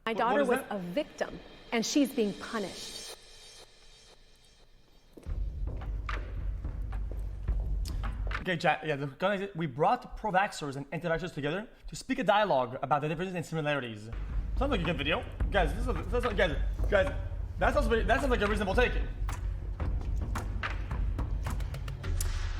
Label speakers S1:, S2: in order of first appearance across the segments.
S1: My daughter was a victim, and she's being punished.
S2: Okay, chat. Yeah, we brought pro-vaxxers and anti-vaxxers together to speak a dialogue about the differences and similarities. Sounds like a good video, guys. Guys, that sounds like a reasonable take.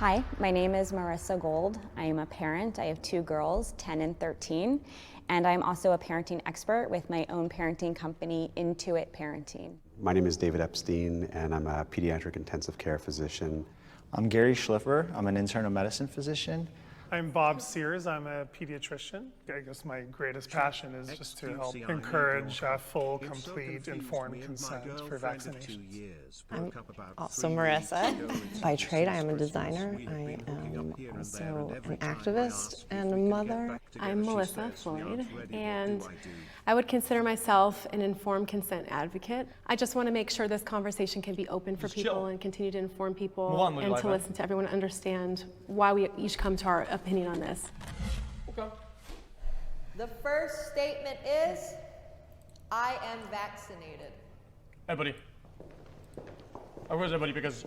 S3: Hi, my name is Marissa Gold. I am a parent. I have 2 girls, 10 and 13, and I'm also a parenting expert with my own parenting company, Intuit Parenting.
S4: My name is David Epstein, and I'm a pediatric intensive care physician.
S5: I'm Gary Schliffer. I'm an internal medicine physician.
S6: I'm Bob Sears. I'm a pediatrician. I guess my greatest passion is just to help encourage full, complete, informed consent for vaccinations.
S7: I'm also Marissa. By trade, I am a designer. I am also an activist and a mother.
S1: I'm Melissa Floyd, and I would consider myself an informed consent advocate. I just want to make sure this conversation can be open for people and continue to inform people and to listen to everyone, understand why we each come to our opinion on this.
S2: Okay.
S8: The first statement is, I am vaccinated.
S2: Everybody. Where's everybody? Because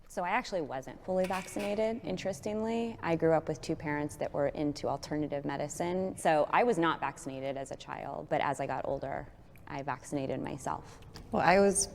S3: So I actually wasn't fully vaccinated, interestingly. I grew up with 2 parents that were into alternative medicine. So I was not vaccinated as a child, but as I got older, I vaccinated myself.
S7: Well, I was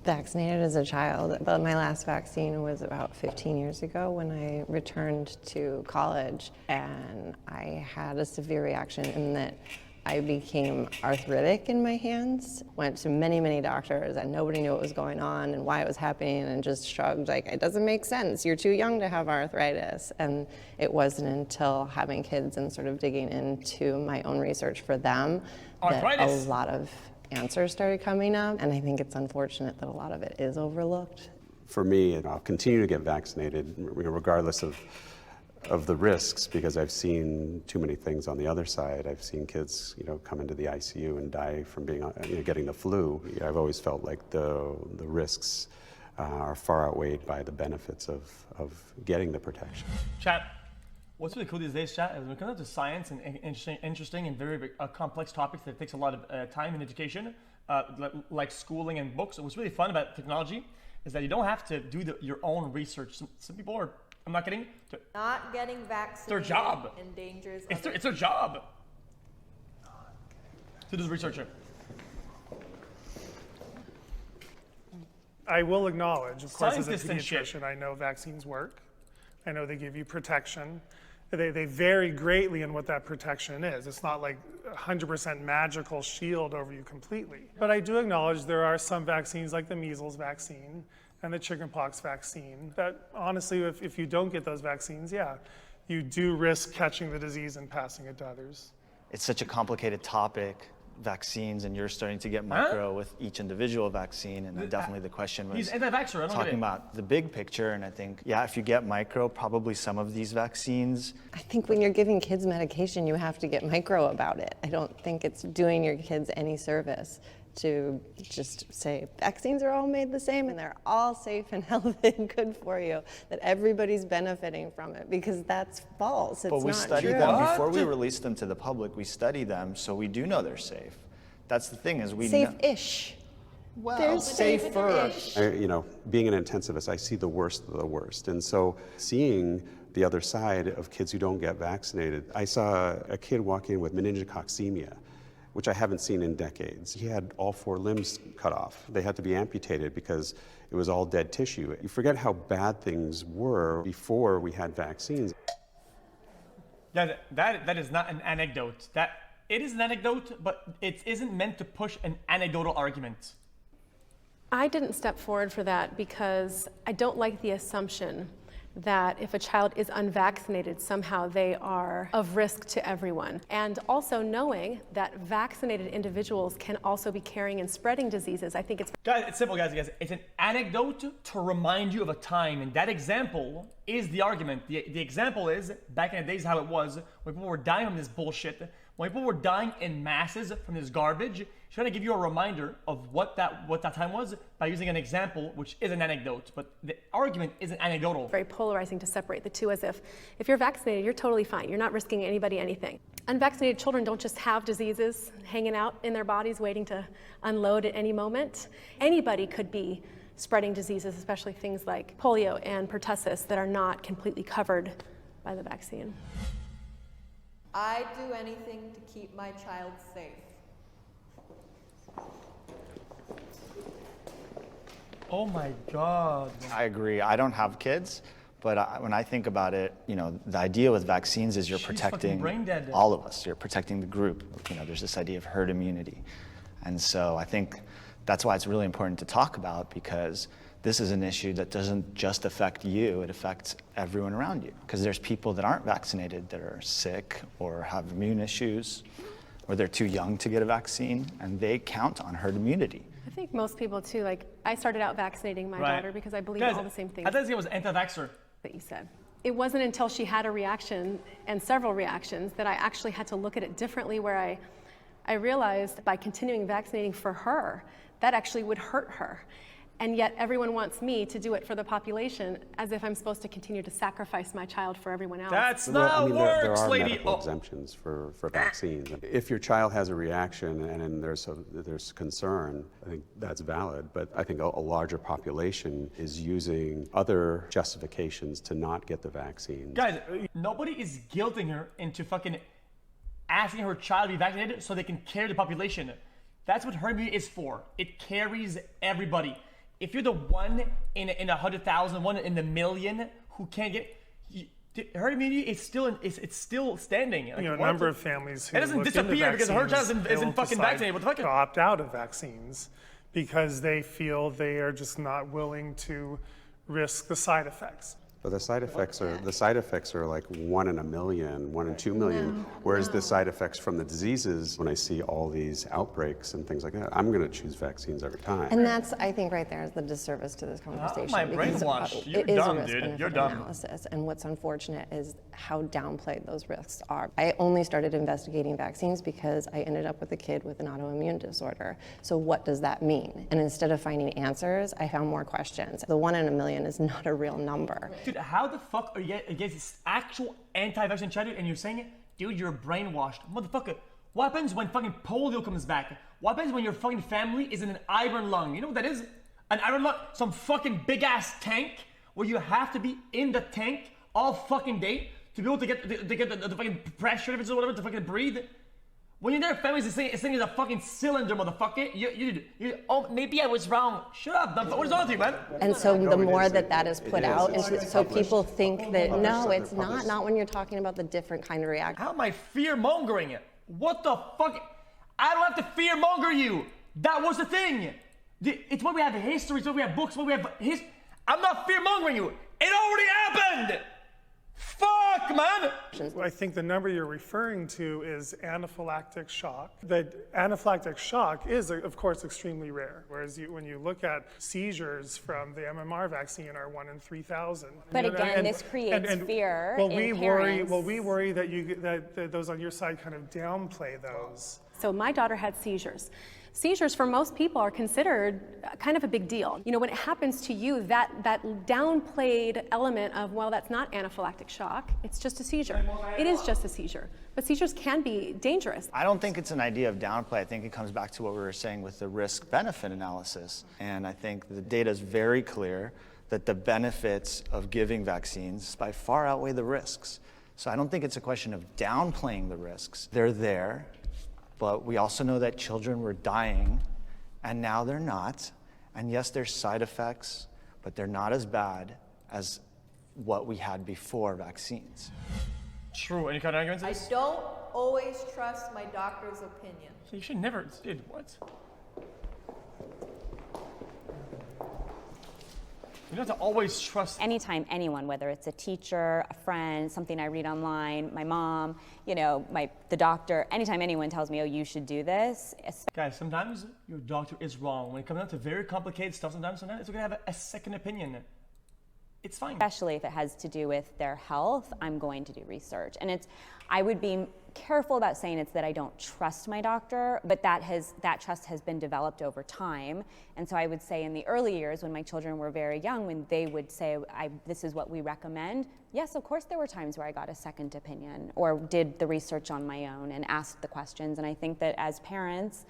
S7: vaccinated as a child, but my last vaccine was about 15 years ago when I returned to college, and I had a severe reaction in that I became arthritic in my hands. Went to many, many doctors, and nobody knew what was going on and why it was happening, and just shrugged like, it doesn't make sense. You're too young to have arthritis. And it wasn't until having kids and sort of digging into my own research for them that a lot of answers started coming up. And I think it's unfortunate that a lot of it is overlooked.
S4: For me, I'll continue to get vaccinated regardless of the risks, because I've seen too many things on the other side. I've seen kids, come into the ICU and die from being, getting the flu. I've always felt like the risks are far outweighed by the benefits of getting the protection.
S2: Chat, what's really cool these days, chat, is when it comes to science and interesting and very complex topics that takes a lot of time and education, like schooling and books. What's really fun about technology is that you don't have to do your own research. Some people are, I'm not kidding.
S8: Not getting vaccinated
S2: their job.
S8: Endangers
S2: it's their job to do the research.
S6: I will acknowledge, of course, as a
S2: Science
S6: pediatrician, I know vaccines work. I know they give you protection. They vary greatly in what that protection is. It's not like 100% magical shield over you completely. But I do acknowledge there are some vaccines, like the measles vaccine and the chickenpox vaccine, that honestly, if you don't get those vaccines, you do risk catching the disease and passing it to others.
S5: It's such a complicated topic, vaccines, and you're starting to get micro with each individual vaccine, and definitely the question was
S2: He's anti-vaxxer,
S5: talking about the big picture, and I think, if you get micro, probably some of these vaccines.
S7: I think when you're giving kids medication, you have to get micro about it. I don't think it's doing your kids any service to just say vaccines are all made the same and they're all safe and healthy and good for you, that everybody's benefiting from it, because that's false. It's
S5: but we
S7: not
S5: study
S7: true.
S5: them before we release them to the public. We study them, so we do know they're safe. That's the thing, is we
S7: safe-ish.
S5: Well,
S7: They're
S5: safer.
S4: Being an intensivist, I see the worst of the worst. And so seeing the other side of kids who don't get vaccinated, I saw a kid walk in with meningococcemia, which I haven't seen in decades. He had all 4 limbs cut off. They had to be amputated because it was all dead tissue. You forget how bad things were before we had vaccines.
S2: That is not an anecdote. It is an anecdote, but it isn't meant to push an anecdotal argument.
S1: I didn't step forward for that because I don't like the assumption that if a child is unvaccinated, somehow they are of risk to everyone. And also knowing that vaccinated individuals can also be carrying and spreading diseases. I think it's...
S2: Guys, it's simple, guys. It's an anecdote to remind you of a time, and that example is the argument. The example is, back in the days how it was, when people were dying from this bullshit, when people were dying in masses from this garbage, she's trying to give you a reminder of what that time was by using an example, which is an anecdote, but the argument isn't anecdotal.
S1: Very polarizing to separate the two, as if you're vaccinated, you're totally fine. You're not risking anybody anything. Unvaccinated children don't just have diseases hanging out in their bodies waiting to unload at any moment. Anybody could be spreading diseases, especially things like polio and pertussis that are not completely covered by the vaccine.
S8: I'd do anything to keep my child safe.
S2: Oh my God.
S5: I agree. I don't have kids, but when I think about it, the idea with vaccines is you're
S2: She's fucking
S5: protecting
S2: brain dead.
S5: all of us. You're protecting the group. There's this idea of herd immunity. And so I think that's why it's really important to talk about, because this is an issue that doesn't just affect you, it affects everyone around you. Because there's people that aren't vaccinated that are sick or have immune issues, or they're too young to get a vaccine, and they count on herd immunity.
S1: I think most people too, like I started out vaccinating my daughter because I believe all the same things
S2: I thought it was anti-vaxxer.
S1: that you said. It wasn't until she had a reaction and several reactions that I actually had to look at it differently, where I realized by continuing vaccinating for her, that actually would hurt her. And yet everyone wants me to do it for the population, as if I'm supposed to continue to sacrifice my child for everyone else.
S2: That's not how it works,
S4: there are
S2: lady.
S4: medical exemptions for vaccines. If your child has a reaction and there's concern, I think that's valid. But I think a larger population is using other justifications to not get the vaccine.
S2: Guys, nobody is guilting her into fucking asking her child to be vaccinated so they can carry the population. That's what herd immunity is for. It carries everybody. If you're the one in 100,000, one in the million who can't get, herd immunity is still standing. Like,
S6: A number of families who
S2: it doesn't
S6: looked into
S2: disappear because her child isn't fucking
S6: decide
S2: vaccinated. What the fuck?
S6: to opt out of vaccines because they feel they are just not willing to risk the side effects.
S4: But the side effects are like 1 in a million, 1 in 2 million. Whereas the side effects from the diseases, when I see all these outbreaks and things like that, I'm going to choose vaccines every time.
S7: And that's, I think, right there is the disservice to this conversation.
S2: my
S7: because,
S2: brainwash. You're
S7: it is
S2: dumb,
S7: a risk
S2: dude.
S7: benefit
S2: You're dumb.
S7: analysis, and what's unfortunate is how downplayed those risks are. I only started investigating vaccines because I ended up with a kid with an autoimmune disorder. So what does that mean? And instead of finding answers, I found more questions. The 1 in a million is not a real number.
S2: Dude, how the fuck are you against this actual anti-vaccine chat, and you're saying, dude, you're brainwashed. Motherfucker, what happens when fucking polio comes back? What happens when your fucking family is in an iron lung? You know what that is? An iron lung? Some fucking big-ass tank where you have to be in the tank all fucking day to be able to get the fucking pressure or whatever to fucking breathe. When your entire family is sitting in a fucking cylinder, motherfucker, you oh, maybe I was wrong. Shut up, what is wrong with you, man?
S7: And so the more that is put out, so people think that, no, it's not when you're talking about the different kind of reaction.
S2: How am I fear-mongering it? What the fuck? I don't have to fear-monger you. That was the thing. It's why we have history, it's why we have books, it's why we have history. I'm not fear-mongering you. It already happened. Fuck, man!
S6: I think the number you're referring to is anaphylactic shock. That anaphylactic shock is, of course, extremely rare. Whereas when you look at seizures from the MMR vaccine are 1 in 3,000.
S3: But again, this creates fear in parents.
S6: We worry that those on your side kind of downplay those.
S1: So my daughter had seizures. Seizures for most people are considered kind of a big deal. When it happens to you, that downplayed element of, well, that's not anaphylactic shock, it's just a seizure. It is just a seizure. But seizures can be dangerous.
S5: I don't think it's an idea of downplay. I think it comes back to what we were saying with the risk-benefit analysis. And I think the data is very clear that the benefits of giving vaccines by far outweigh the risks. So I don't think it's a question of downplaying the risks. They're there. But we also know that children were dying, and now they're not. And yes, there's side effects, but they're not as bad as what we had before vaccines.
S2: True. Any kind of arguments?
S8: I don't always trust my doctor's opinion.
S2: You should never. Dude, what? You don't have to always trust.
S3: Anytime anyone, whether it's a teacher, a friend, something I read online, my mom, the doctor, anytime anyone tells me, oh, you should do this.
S2: Guys, sometimes your doctor is wrong. When it comes down to very complicated stuff, sometimes it's okay to have a second opinion. it's fine.
S3: Especially if it has to do with their health, I'm going to do research. And I would be careful about saying it's that I don't trust my doctor, but that trust has been developed over time. And so I would say in the early years when my children were very young, when they would say, this is what we recommend, yes, of course there were times where I got a second opinion or did the research on my own and asked the questions. And I think that as parents,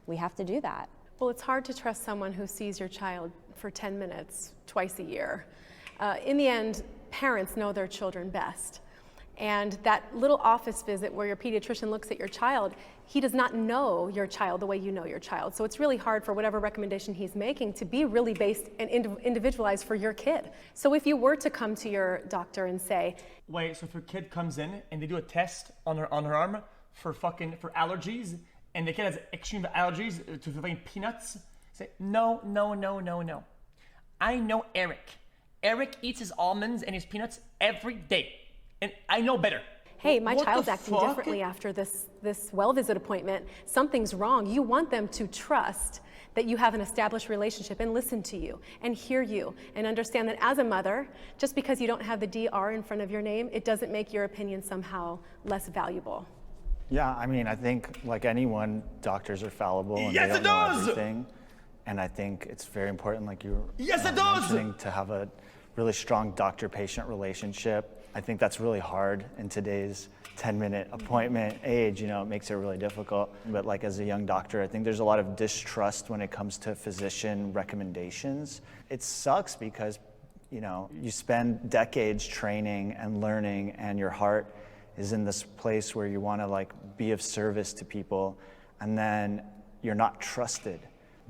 S3: we have to do that.
S1: Well, it's hard to trust someone who sees your child for 10 minutes twice a year. In the end, parents know their children best. And that little office visit where your pediatrician looks at your child, he does not know your child the way you know your child. So it's really hard for whatever recommendation he's making to be really based and individualized for your kid. So if you were to come to your doctor and say,
S2: wait, so if your kid comes in and they do a test on her arm for allergies, and the kid has extreme allergies to fucking peanuts, say, no. I know Eric. Eric eats his almonds and his peanuts every day. And I know better.
S1: hey, my
S2: What
S1: child's
S2: the
S1: acting
S2: fuck?
S1: differently after this well visit appointment. Something's wrong. You want them to trust that you have an established relationship and listen to you and hear you and understand that as a mother, just because you don't have the DR in front of your name, it doesn't make your opinion somehow less valuable.
S5: Yeah, I mean, I think like anyone, doctors are fallible and
S2: Yes,
S5: they
S2: it
S5: don't know
S2: does!
S5: everything. And I think it's very important, like you were
S2: Yes, it does!
S5: mentioning, to have a really strong doctor-patient relationship. I think that's really hard in today's 10-minute appointment age. You know, it makes it really difficult. But like as a young doctor, I think there's a lot of distrust when it comes to physician recommendations. It sucks because, you know, you spend decades training and learning, and your heart is in this place where you want to like be of service to people, and then you're not trusted.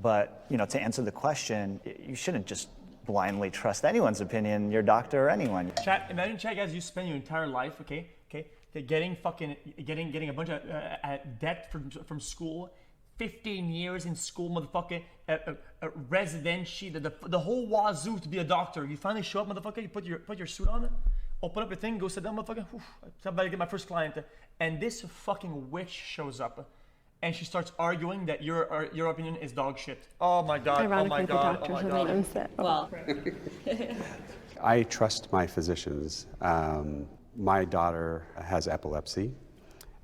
S5: But, you know, to answer the question, you shouldn't just blindly trust anyone's opinion, your doctor or anyone.
S2: Chat, imagine, chat, guys, you spend your entire life, okay, getting a bunch of debt from school, 15 years in school, motherfucker, residency, the whole wazoo to be a doctor. You finally show up, motherfucker, you put your suit on, open up your thing, go sit down, motherfucker. I'm about to get my first client, and this fucking witch shows up. And she starts arguing that your opinion is dog shit. Oh my god!
S1: Ironically,
S2: oh my god!
S1: the doctors
S2: oh my
S1: are the
S2: god!
S1: ones that.
S3: Well,
S4: I trust my physicians. My daughter has epilepsy,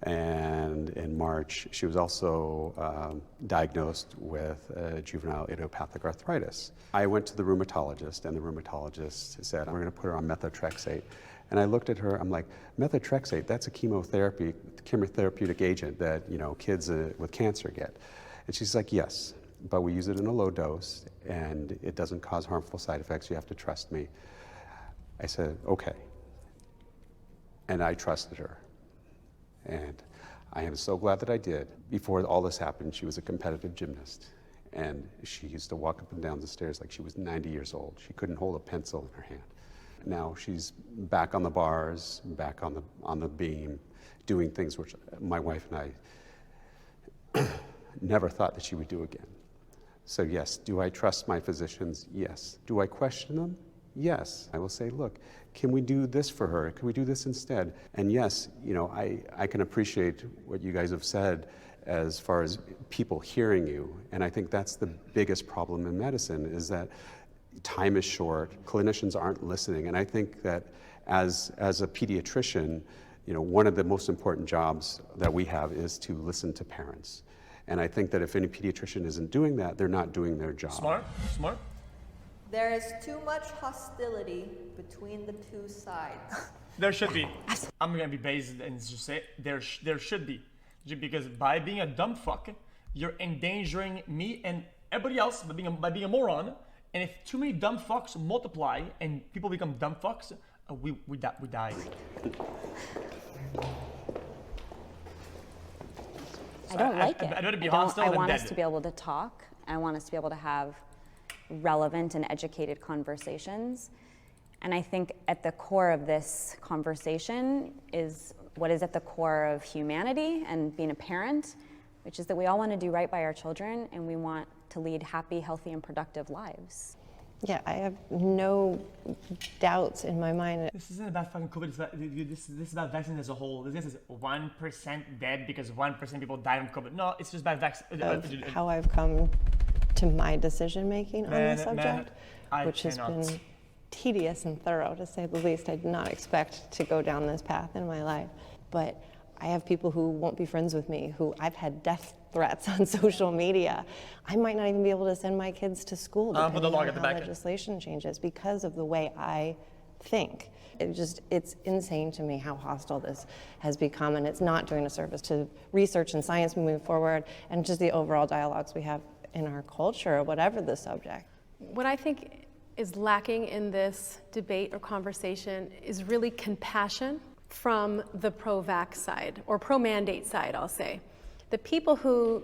S4: and in March she was also diagnosed with juvenile idiopathic arthritis. I went to the rheumatologist, and the rheumatologist said, "We're going to put her on methotrexate." And I looked at her, I'm like, methotrexate, that's a chemotherapeutic agent that, you know, kids with cancer get. And she's like, yes, but we use it in a low dose and it doesn't cause harmful side effects. You have to trust me. I said, okay. And I trusted her. And I am so glad that I did. Before all this happened, she was a competitive gymnast. And she used to walk up and down the stairs like she was 90 years old. She couldn't hold a pencil in her hand. Now she's back on the bars, back on the beam, doing things which my wife and I never thought that she would do again. So yes, do I trust my physicians? Yes. Do I question them? Yes. I will say, look, can we do this for her? Can we do this instead? And yes, you know, I can appreciate what you guys have said as far as people hearing you. And I think that's the biggest problem in medicine, is that time is short, clinicians aren't listening, and I think that as a pediatrician, you know, one of the most important jobs that we have is to listen to parents. And I think that if any pediatrician isn't doing that, they're not doing their job.
S2: Smart.
S8: There is too much hostility between the two sides.
S2: There should be. I'm gonna be based and just say there should be, because by being a dumb fuck, you're endangering me and everybody else by being a moron. And if too many dumb fucks multiply and people become dumb fucks, we die.
S3: I don't like it.
S2: I'd rather be hostile
S3: I
S2: than
S3: want us
S2: dead.
S3: to be able to talk. I want us to be able to have relevant and educated conversations. And I think at the core of this conversation is what is at the core of humanity and being a parent, which is that we all want to do right by our children, and we want to lead happy, healthy, and productive lives.
S7: Yeah, I have no doubts in my mind.
S2: This isn't about fucking COVID. This is about vaccines as a whole. This is 1% dead because 1% people died from COVID. No, it's just about vaccines.
S7: Of how I've come to my decision making on the subject,
S2: I
S7: which has
S2: cannot.
S7: been tedious and thorough, to say the least. I did not expect to go down this path in my life. But I have people who won't be friends with me, who I've had death threats on social media. I might not even be able to send my kids to school depending on how legislation changes because of the way I think. It's insane to me how hostile this has become, and it's not doing a service to research and science moving forward and just the overall dialogues we have in our culture, whatever the subject.
S1: What I think is lacking in this debate or conversation is really compassion from the pro-vax side, or pro-mandate side, I'll say. The people who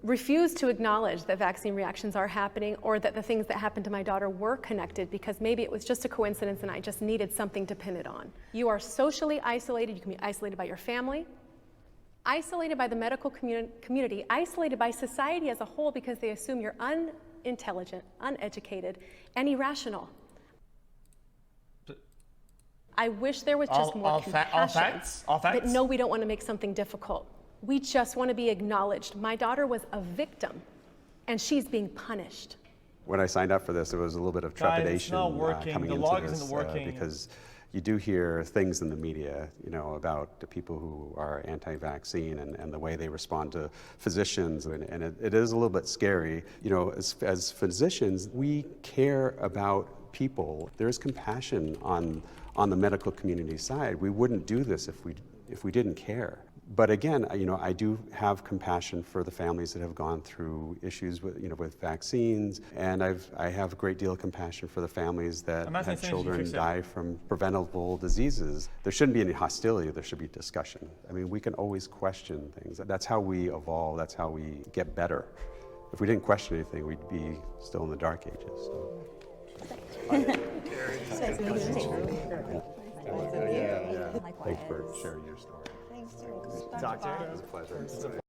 S1: refuse to acknowledge that vaccine reactions are happening, or that the things that happened to my daughter were connected because maybe it was just a coincidence and I just needed something to pin it on. You are socially isolated. You can be isolated by your family, isolated by the medical community, isolated by society as a whole because they assume you're unintelligent, uneducated, and irrational. I wish there was just more compassion.
S2: All facts?
S1: But no, we don't want to make something difficult. We just want to be acknowledged. My daughter was a victim, and she's being punished.
S4: When I signed up for this, there was a little bit of trepidation coming into this because you do hear things in the media, about the people who are anti-vaccine and the way they respond to physicians, and it is a little bit scary. As physicians, we care about people. There's compassion on the medical community side. We wouldn't do this if we didn't care. But again, I do have compassion for the families that have gone through issues with vaccines, and I have a great deal of compassion for the families that had children die from preventable diseases. There shouldn't be any hostility. There should be discussion. I mean, we can always question things. That's how we evolve. That's how we get better. If we didn't question anything, we'd be still in the dark ages. So. Thanks for sharing your story.
S5: Doctor,
S4: it was a pleasure.